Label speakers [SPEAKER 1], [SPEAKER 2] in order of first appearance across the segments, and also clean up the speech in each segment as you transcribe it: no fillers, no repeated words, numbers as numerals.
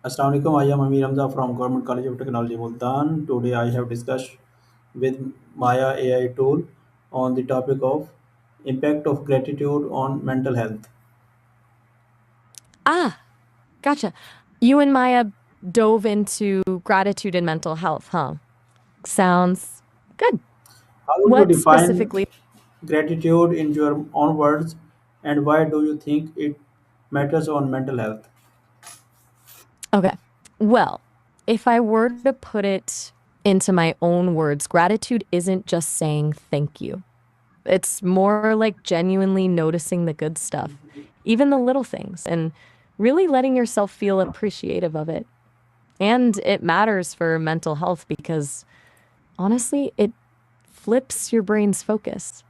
[SPEAKER 1] Assalamu alaikum. I am Amir Hamza from Government College of Technology, Multan. Today I have discussed with Maya AI tool on the topic of impact of gratitude on mental health.
[SPEAKER 2] Ah, gotcha. You and Maya dove into gratitude and mental health, huh? Sounds good.
[SPEAKER 1] How would you
[SPEAKER 2] What
[SPEAKER 1] define
[SPEAKER 2] specifically?
[SPEAKER 1] gratitude in your own words, and why do you think it matters on mental health?
[SPEAKER 2] Okay. Well, if I were to put it into my own words, gratitude isn't just saying thank you. It's more like genuinely noticing the good stuff, even the little things, and really letting yourself feel appreciative of it. And it matters for mental health because honestly, it flips your brain's focus.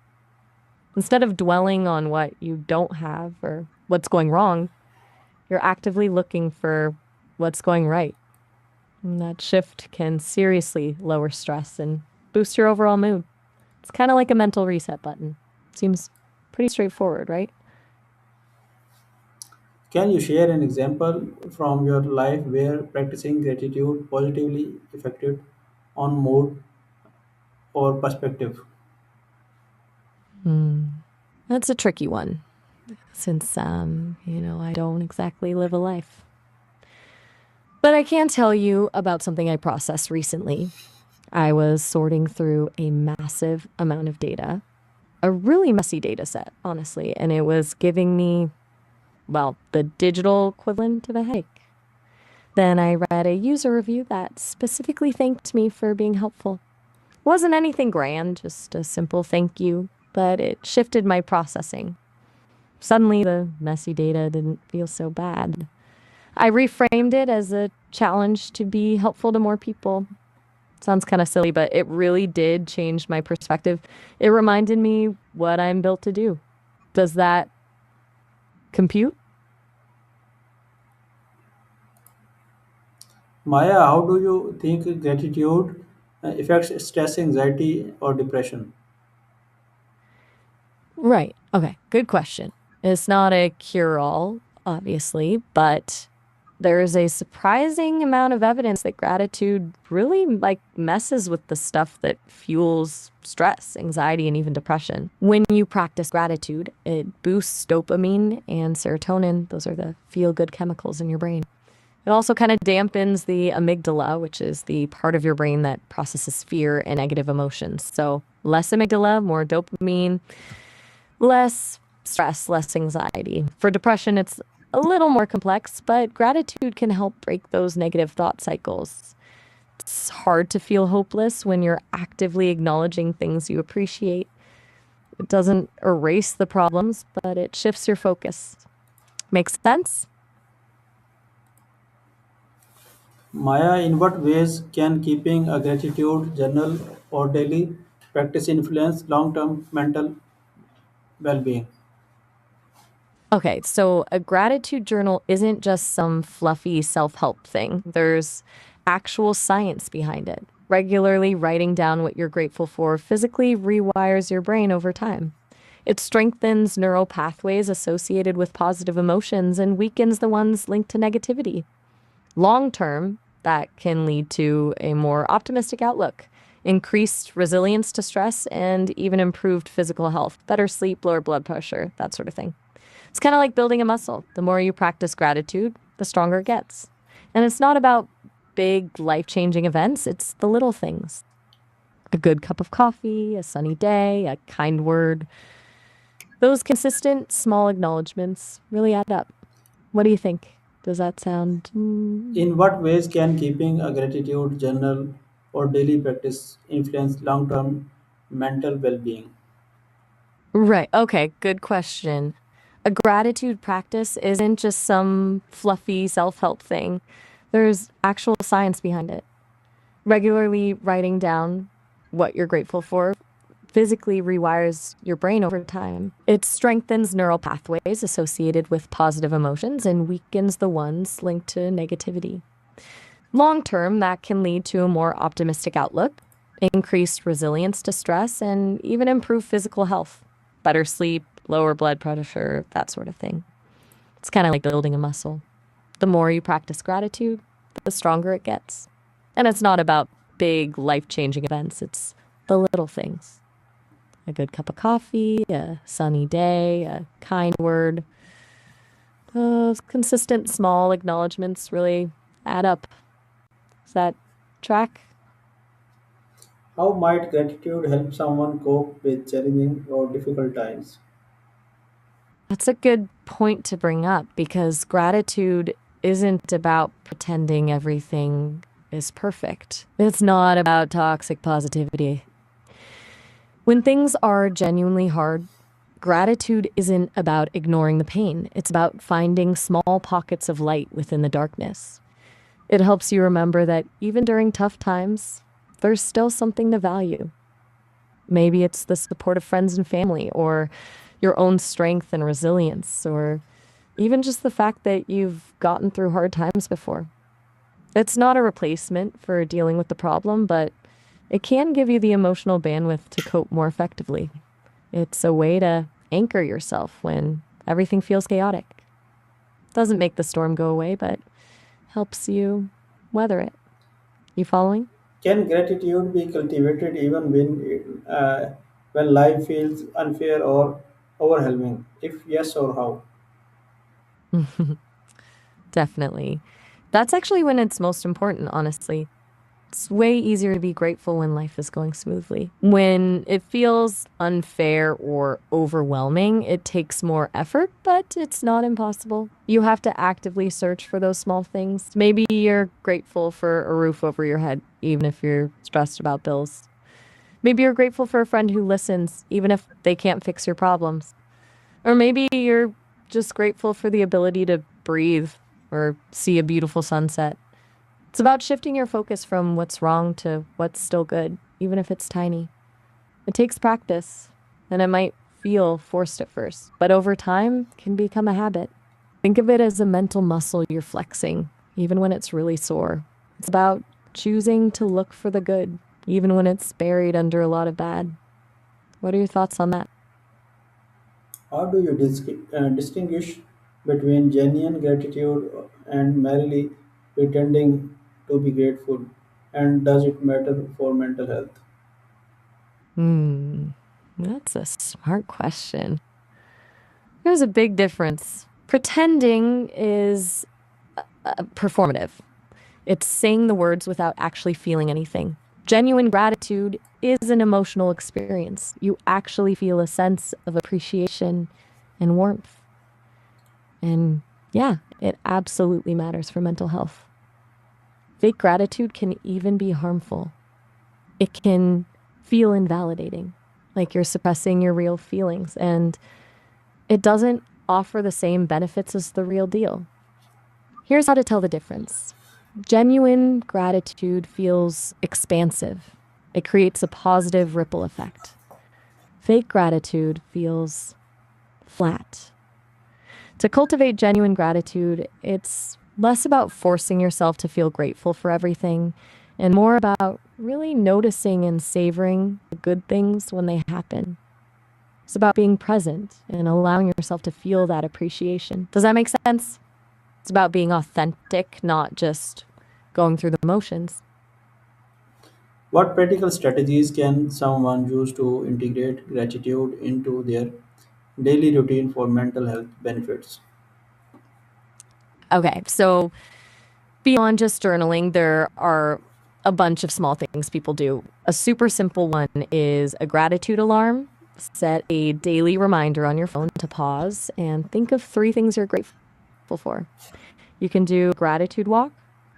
[SPEAKER 2] Instead of dwelling on what you don't have or what's going wrong, you're actively looking for what's going right. And that shift can seriously lower stress and boost your overall mood. It's kind of like a mental reset button. Seems pretty straightforward, right?
[SPEAKER 1] Can you share an example from your life where practicing gratitude positively affected on mood or perspective?
[SPEAKER 2] Hmm. That's a tricky one since, I don't exactly live a life. But I can tell you about something I processed recently. I was sorting through a massive amount of data, a really messy data set, honestly, and it was giving me, well, the digital equivalent of a headache. Then I read a user review that specifically thanked me for being helpful. Wasn't anything grand, just a simple thank you, but it shifted my processing. Suddenly, the messy data didn't feel so bad. I reframed it as a challenge to be helpful to more people. Sounds kind of silly, but it really did change my perspective. It reminded me what I'm built to do. Does that compute?
[SPEAKER 1] Maya, how do you think gratitude affects stress, anxiety, or depression?
[SPEAKER 2] Right. Okay. Good question. It's not a cure all, obviously, but there is a surprising amount of evidence that gratitude really messes with the stuff that fuels stress, anxiety, and even depression. When you practice gratitude, it boosts dopamine and serotonin. Those are the feel good chemicals in your brain. It also kind of dampens the amygdala, which is the part of your brain that processes fear and negative emotions. So, less amygdala, more dopamine, less stress, less anxiety. For depression, it's a little more complex, but gratitude can help break those negative thought cycles. It's hard to feel hopeless when you're actively acknowledging things you appreciate. It doesn't erase the problems, but it shifts your focus. Makes sense?
[SPEAKER 1] Maya, in what ways can keeping a gratitude journal or daily practice influence long term mental well being?
[SPEAKER 2] Okay, so a gratitude journal isn't just some fluffy self help thing. There's actual science behind it. Regularly writing down what you're grateful for physically rewires your brain over time. It strengthens neural pathways associated with positive emotions and weakens the ones linked to negativity. Long term, that can lead to a more optimistic outlook, increased resilience to stress, and even improved physical health, better sleep, lower blood pressure, that sort of thing. It's kind of like building a muscle. The more you practice gratitude, the stronger it gets. And it's not about big life changing events, it's the little things. A good cup of coffee, a sunny day, a kind word. Those consistent small acknowledgments really add up. What do you think? Does that sound
[SPEAKER 1] In what ways can keeping a gratitude journal or daily practice influence long term mental well being?
[SPEAKER 2] right? Okay, good question. A gratitude practice isn't just some fluffy self help thing, there's actual science behind it. Regularly writing down what you're grateful for physically rewires your brain over time. It strengthens neural pathways associated with positive emotions and weakens the ones linked to negativity. Long term, that can lead to a more optimistic outlook, increased resilience to stress, and even improved physical health, better sleep, lower blood pressure, that sort of thing. It's kind of like building a muscle. The more you practice gratitude, the stronger it gets. And it's not about big life changing events, it's the little things. A good cup of coffee, a sunny day, a kind word. Those consistent small acknowledgments really add up. Does that track?
[SPEAKER 1] How might gratitude help someone cope with challenging or difficult times?
[SPEAKER 2] That's a good point to bring up because gratitude isn't about pretending everything is perfect. It's not about toxic positivity. When things are genuinely hard, gratitude isn't about ignoring the pain. It's about finding small pockets of light within the darkness. It helps you remember that even during tough times, there's still something to value. Maybe it's the support of friends and family, or your own strength and resilience, or even just the fact that you've gotten through hard times before. It's not a replacement for dealing with the problem, but it can give you the emotional bandwidth to cope more effectively. It's a way to anchor yourself when everything feels chaotic. Doesn't make the storm go away, but helps you weather it. You following?
[SPEAKER 1] Can gratitude be cultivated even when life feels unfair or overwhelming? If yes, or how?
[SPEAKER 2] Definitely. That's actually when it's most important, honestly. It's way easier to be grateful when life is going smoothly. When it feels unfair or overwhelming, it takes more effort, but it's not impossible. You have to actively search for those small things. Maybe you're grateful for a roof over your head, even if you're stressed about bills. Maybe you're grateful for a friend who listens, even if they can't fix your problems. Or maybe you're just grateful for the ability to breathe or see a beautiful sunset. It's about shifting your focus from what's wrong to what's still good, even if it's tiny. It takes practice, and it might feel forced at first, but over time can become a habit. Think of it as a mental muscle you're flexing, even when it's really sore. It's about choosing to look for the good, even when it's buried under a lot of bad. What are your thoughts on that?
[SPEAKER 1] How do you distinguish between genuine gratitude and merely pretending to be grateful? And does it matter for mental health?
[SPEAKER 2] Hmm, that's a smart question. There's a big difference. Pretending is performative. It's saying the words without actually feeling anything. Genuine gratitude is an emotional experience. You actually feel a sense of appreciation and warmth. And yeah, it absolutely matters for mental health. Fake gratitude can even be harmful. It can feel invalidating, like you're suppressing your real feelings, and it doesn't offer the same benefits as the real deal. Here's how to tell the difference. Genuine gratitude feels expansive. It creates a positive ripple effect. Fake gratitude feels flat. To cultivate genuine gratitude, it's less about forcing yourself to feel grateful for everything and more about really noticing and savoring the good things when they happen. It's about being present and allowing yourself to feel that appreciation. Does that make sense? It's about being authentic, not just going through the motions.
[SPEAKER 1] What practical strategies can someone use to integrate gratitude into their daily routine for mental health benefits?
[SPEAKER 2] Okay, so beyond just journaling, there are a bunch of small things people do. A super simple one is a gratitude alarm. Set a daily reminder on your phone to pause and think of three things you're grateful for. You can do a gratitude walk,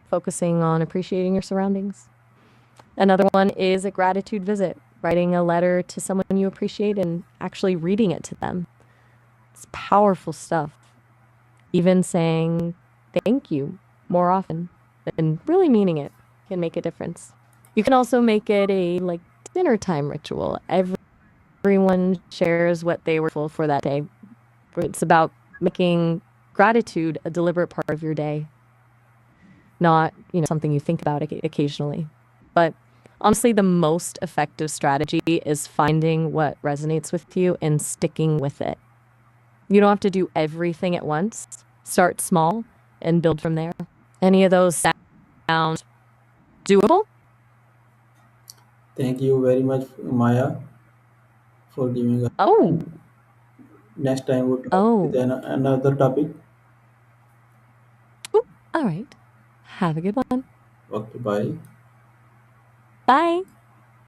[SPEAKER 2] focusing on appreciating your surroundings. Another one is a gratitude visit, writing a letter to someone you appreciate and actually reading it to them. It's powerful stuff. Even saying thank you more often and really meaning it can make a difference. You can also make it a dinner time ritual. Everyone shares what they were grateful for that day. It's about making gratitude a deliberate part of your day, not, something you think about occasionally. But honestly, the most effective strategy is finding what resonates with you and sticking with it. You don't have to do everything at once. Start small and build from there. Any of those sound doable?
[SPEAKER 1] Thank you very much, Maya, for giving us.
[SPEAKER 2] Oh,
[SPEAKER 1] Next time we'll talk with
[SPEAKER 2] oh.
[SPEAKER 1] another topic.
[SPEAKER 2] Oop, all right. Have a good one.
[SPEAKER 1] Okay, bye.
[SPEAKER 2] Bye.